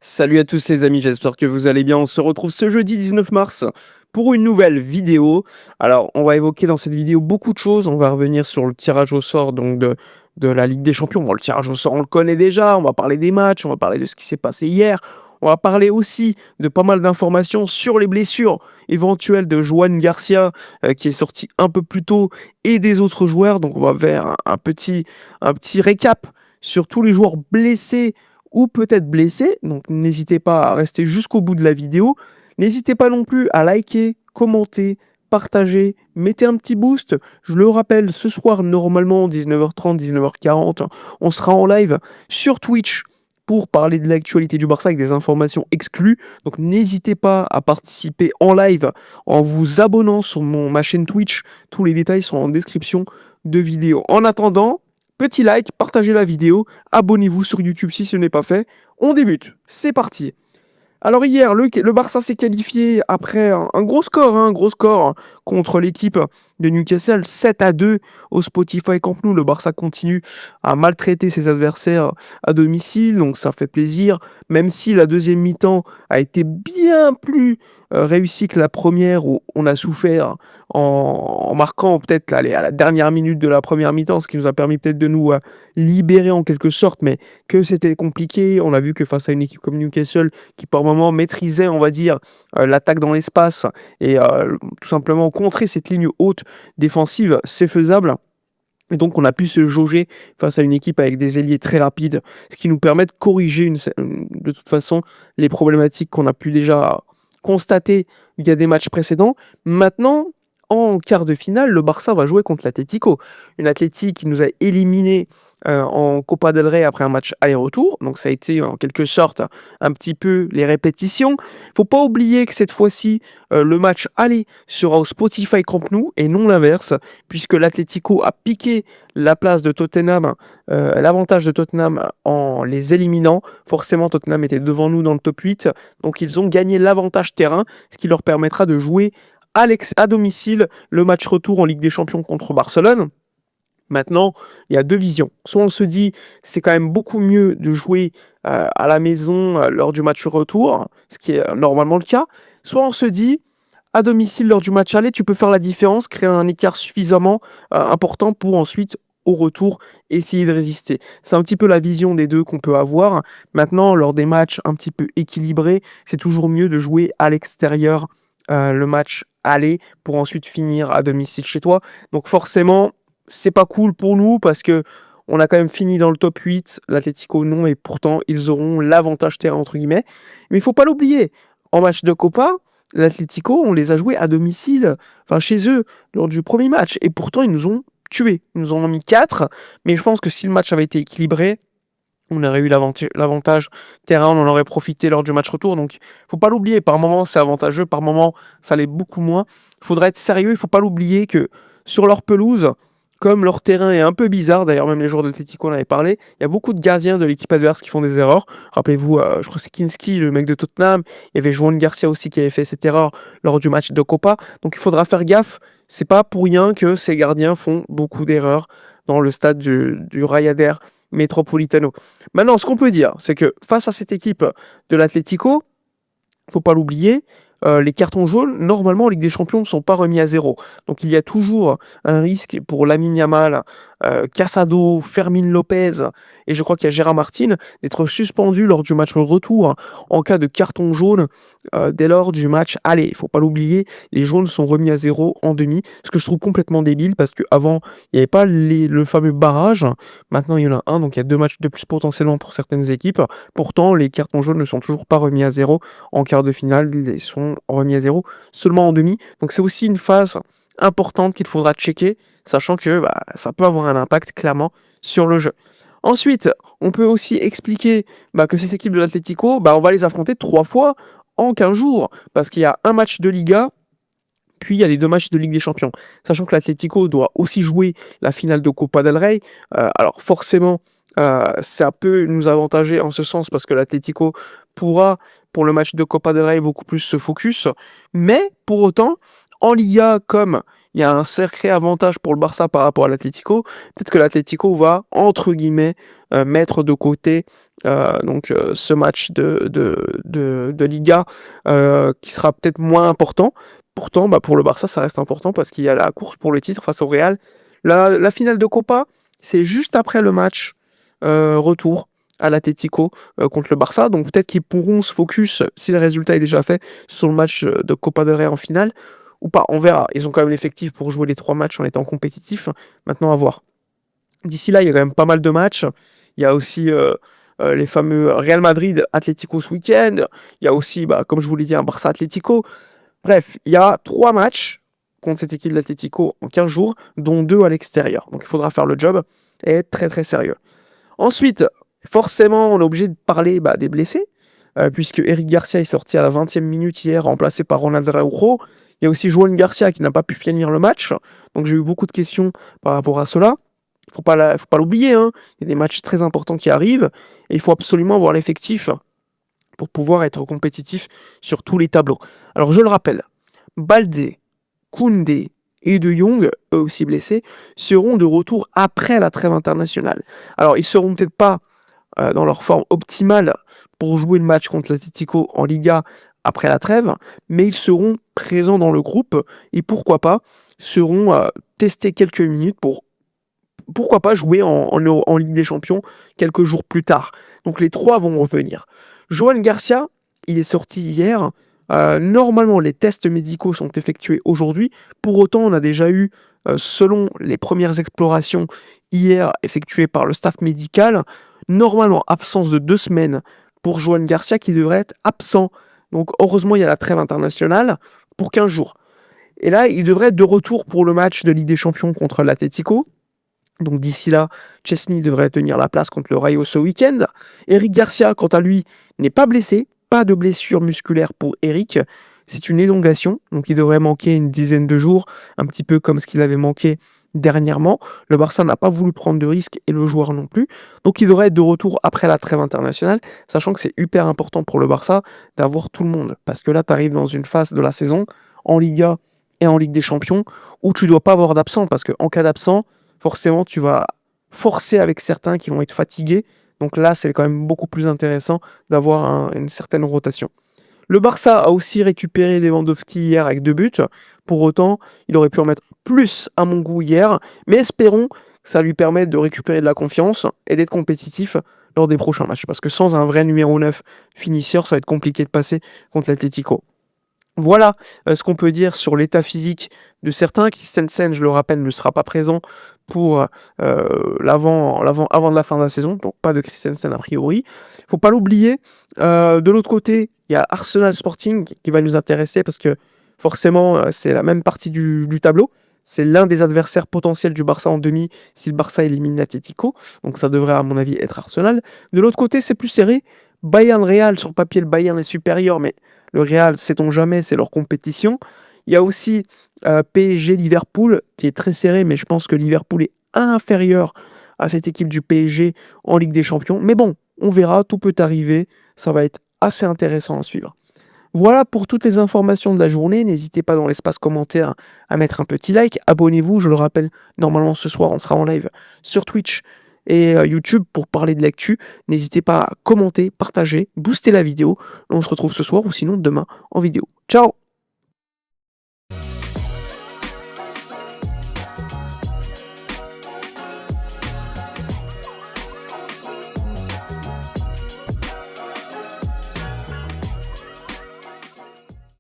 Salut à tous les amis, j'espère que vous allez bien. On se retrouve ce jeudi 19 mars pour une nouvelle vidéo. Alors, on va évoquer dans cette vidéo beaucoup de choses. On va revenir sur le tirage au sort de la Ligue des Champions. Bon, le tirage au sort, on le connaît déjà. On va parler des matchs, on va parler de ce qui s'est passé hier. On va parler aussi de pas mal d'informations sur les blessures éventuelles de Joan Garcia qui est sorti un peu plus tôt et des autres joueurs. Donc, on va faire un petit récap sur tous les joueurs blessés ou peut-être blessé. Donc n'hésitez pas à rester jusqu'au bout de la vidéo. N'hésitez pas non plus à liker, commenter, partager, mettez un petit boost. Je le rappelle, ce soir, normalement, 19h30, 19h40, on sera en live sur Twitch pour parler de l'actualité du Barça avec des informations exclues. Donc n'hésitez pas à participer en live en vous abonnant sur ma chaîne Twitch. Tous les détails sont en description de vidéo. En attendant, petit like, partagez la vidéo, abonnez-vous sur YouTube si ce n'est pas fait. On débute, c'est parti. Alors hier, le Barça s'est qualifié après un gros score contre l'équipe de Newcastle, 7-2 au Spotify Camp Nou. Le Barça continue à maltraiter ses adversaires à domicile, donc ça fait plaisir, même si la deuxième mi-temps a été bien plus réussie que la première, où on a souffert en marquant peut-être à la dernière minute de la première mi-temps, ce qui nous a permis peut-être de nous libérer en quelque sorte, mais que c'était compliqué. On a vu que face à une équipe comme Newcastle, qui par moment maîtrisait, on va dire, l'attaque dans l'espace et tout simplement contrer cette ligne haute défensive, c'est faisable. Et donc on a pu se jauger face à une équipe avec des ailiers très rapides, ce qui nous permet de corriger de toute façon les problématiques qu'on a pu déjà constater via des matchs précédents. Maintenant, en quart de finale, le Barça va jouer contre l'Atlético. Une Atlétique qui nous a éliminés en Copa del Rey après un match aller-retour. Donc ça a été en quelque sorte un petit peu les répétitions. Faut pas oublier que cette fois-ci, le match aller sera au Spotify Camp Nou et non l'inverse, puisque l'Atlético a piqué la place de Tottenham, l'avantage de Tottenham en les éliminant. Forcément, Tottenham était devant nous dans le top 8, donc ils ont gagné l'avantage terrain, ce qui leur permettra de jouer à domicile le match retour en Ligue des Champions contre Barcelone. Maintenant, il y a deux visions. Soit on se dit, c'est quand même beaucoup mieux de jouer à la maison lors du match retour, ce qui est normalement le cas. Soit on se dit, à domicile lors du match aller, tu peux faire la différence, créer un écart suffisamment important pour ensuite, au retour, essayer de résister. C'est un petit peu la vision des deux qu'on peut avoir. Maintenant, lors des matchs un petit peu équilibrés, c'est toujours mieux de jouer à l'extérieur le match aller pour ensuite finir à domicile chez toi. Donc forcément, c'est pas cool pour nous parce que on a quand même fini dans le top 8, l'Atlético non, et pourtant ils auront l'avantage terrain entre guillemets. Mais il faut pas l'oublier, en match de Copa, l'Atlético, on les a joués à domicile, enfin chez eux, lors du premier match, et pourtant ils nous ont tués. Ils nous en ont mis 4, mais je pense que si le match avait été équilibré, on aurait eu l'avantage terrain, on en aurait profité lors du match retour. Donc, faut pas l'oublier. Par moment, c'est avantageux. Par moment, ça l'est beaucoup moins. Il faudra être sérieux. Il faut pas l'oublier que sur leur pelouse, comme leur terrain est un peu bizarre, d'ailleurs, même les joueurs de l'Atlético en avaient parlé, il y a beaucoup de gardiens de l'équipe adverse qui font des erreurs. Rappelez-vous, je crois que c'est Kinski, le mec de Tottenham. Il y avait Joan Garcia aussi qui avait fait cette erreur lors du match de Copa. Donc, il faudra faire gaffe. C'est pas pour rien que ces gardiens font beaucoup d'erreurs dans le stade du Rayader Metropolitano. Maintenant, ce qu'on peut dire, c'est que face à cette équipe de l'Atlético, faut pas l'oublier, les cartons jaunes, normalement, en Ligue des Champions, ne sont pas remis à zéro. Donc il y a toujours un risque pour Lamine Yamal, Casado, Fermin Lopez, et je crois qu'il y a Gérard Martin, d'être suspendus lors du match retour en cas de carton jaune dès lors du match aller. Il faut pas l'oublier, les jaunes sont remis à zéro en demi, ce que je trouve complètement débile, parce qu'avant, il n'y avait pas le fameux barrage. Maintenant, il y en a un, donc il y a 2 matchs de plus potentiellement pour certaines équipes. Pourtant, les cartons jaunes ne sont toujours pas remis à zéro en quart de finale, ils sont remis à zéro seulement en demi. Donc c'est aussi une phase importante qu'il faudra checker, sachant que ça peut avoir un impact clairement sur le jeu. Ensuite, on peut aussi expliquer que cette équipe de l'Atlético, on va les affronter 3 fois en 15 jours, parce qu'il y a un match de Liga, puis il y a les 2 matchs de Ligue des Champions. Sachant que l'Atlético doit aussi jouer la finale de Copa del Rey, alors forcément, ça peut nous avantager en ce sens, parce que l'Atlético pourra, pour le match de Copa del Rey, beaucoup plus se focus. Mais, pour autant, en Liga, comme il y a un sacré avantage pour le Barça par rapport à l'Atlético. Peut-être que l'Atlético va, entre guillemets, mettre de côté ce match de Liga qui sera peut-être moins important. Pourtant, pour le Barça, ça reste important parce qu'il y a la course pour le titre face au Real. La finale de Copa, c'est juste après le match retour à l'Atlético contre le Barça. Donc peut-être qu'ils pourront se focus, si le résultat est déjà fait, sur le match de Copa del Rey en finale. Ou pas, on verra. Ils ont quand même l'effectif pour jouer les 3 matchs en étant compétitifs. Maintenant, à voir. D'ici là, il y a quand même pas mal de matchs. Il y a aussi les fameux Real Madrid-Atlético ce week-end. Il y a aussi, comme je vous l'ai dit, un Barça-Atlético. Bref, il y a 3 matchs contre cette équipe de l'Atlético en 15 jours, dont 2 à l'extérieur. Donc il faudra faire le job et être très très sérieux. Ensuite, forcément, on est obligé de parler des blessés, puisque Eric Garcia est sorti à la 20e minute hier, remplacé par Ronald Araujo. Il y a aussi Joan Garcia qui n'a pas pu finir le match. Donc j'ai eu beaucoup de questions par rapport à cela. Faut pas l'oublier, hein. Il y a des matchs très importants qui arrivent, et il faut absolument avoir l'effectif pour pouvoir être compétitif sur tous les tableaux. Alors je le rappelle, Baldé, Koundé et De Jong, eux aussi blessés, seront de retour après la trêve internationale. Alors ils seront peut-être pas dans leur forme optimale pour jouer le match contre l'Atlético en Liga après la trêve, mais ils seront présents dans le groupe et pourquoi pas seront testés quelques minutes pour pourquoi pas jouer en Ligue des Champions quelques jours plus tard. Donc les 3 vont revenir. Joan Garcia, il est sorti hier. Normalement, les tests médicaux sont effectués aujourd'hui. Pour autant, on a déjà eu, selon les premières explorations hier effectuées par le staff médical, normalement absence de 2 semaines pour Joan Garcia qui devrait être absent. Donc heureusement, il y a la trêve internationale pour 15 jours. Et là, il devrait être de retour pour le match de Ligue des Champions contre l'Atlético. Donc d'ici là, Chesney devrait tenir la place contre le Rayo ce week-end. Eric Garcia, quant à lui, n'est pas blessé. Pas de blessure musculaire pour Eric. C'est une élongation, donc il devrait manquer une dizaine de jours, un petit peu comme ce qu'il avait manqué dernièrement. Le Barça n'a pas voulu prendre de risques et le joueur non plus. Donc il devrait être de retour après la trêve internationale, sachant que c'est hyper important pour le Barça d'avoir tout le monde. Parce que là, tu arrives dans une phase de la saison, en Liga et en Ligue des Champions, où tu ne dois pas avoir d'absent, parce qu'en cas d'absent, forcément, tu vas forcer avec certains qui vont être fatigués. Donc là, c'est quand même beaucoup plus intéressant d'avoir une certaine rotation. Le Barça a aussi récupéré Lewandowski hier avec 2 buts. Pour autant, il aurait pu en mettre plus à mon goût hier. Mais espérons que ça lui permette de récupérer de la confiance et d'être compétitif lors des prochains matchs. Parce que sans un vrai numéro 9 finisseur, ça va être compliqué de passer contre l'Atlético. Voilà ce qu'on peut dire sur l'état physique de certains. Christensen, je le rappelle, ne sera pas présent pour avant de la fin de la saison, donc pas de Christensen a priori. Il ne faut pas l'oublier. De l'autre côté, il y a Arsenal Sporting qui va nous intéresser parce que forcément, c'est la même partie du tableau. C'est l'un des adversaires potentiels du Barça en demi si le Barça élimine l'Atlético. Donc ça devrait, à mon avis, être Arsenal. De l'autre côté, c'est plus serré. Bayern-Real, sur le papier, le Bayern est supérieur, mais le Real, sait-on jamais, c'est leur compétition. Il y a aussi PSG-Liverpool, qui est très serré, mais je pense que Liverpool est inférieur à cette équipe du PSG en Ligue des Champions. Mais bon, on verra, tout peut arriver. Ça va être assez intéressant à suivre. Voilà pour toutes les informations de la journée. N'hésitez pas dans l'espace commentaire à mettre un petit like. Abonnez-vous, je le rappelle, normalement ce soir, on sera en live sur Twitch et YouTube pour parler de l'actu. N'hésitez pas à commenter, partager, booster la vidéo. On se retrouve ce soir ou sinon demain en vidéo. Ciao!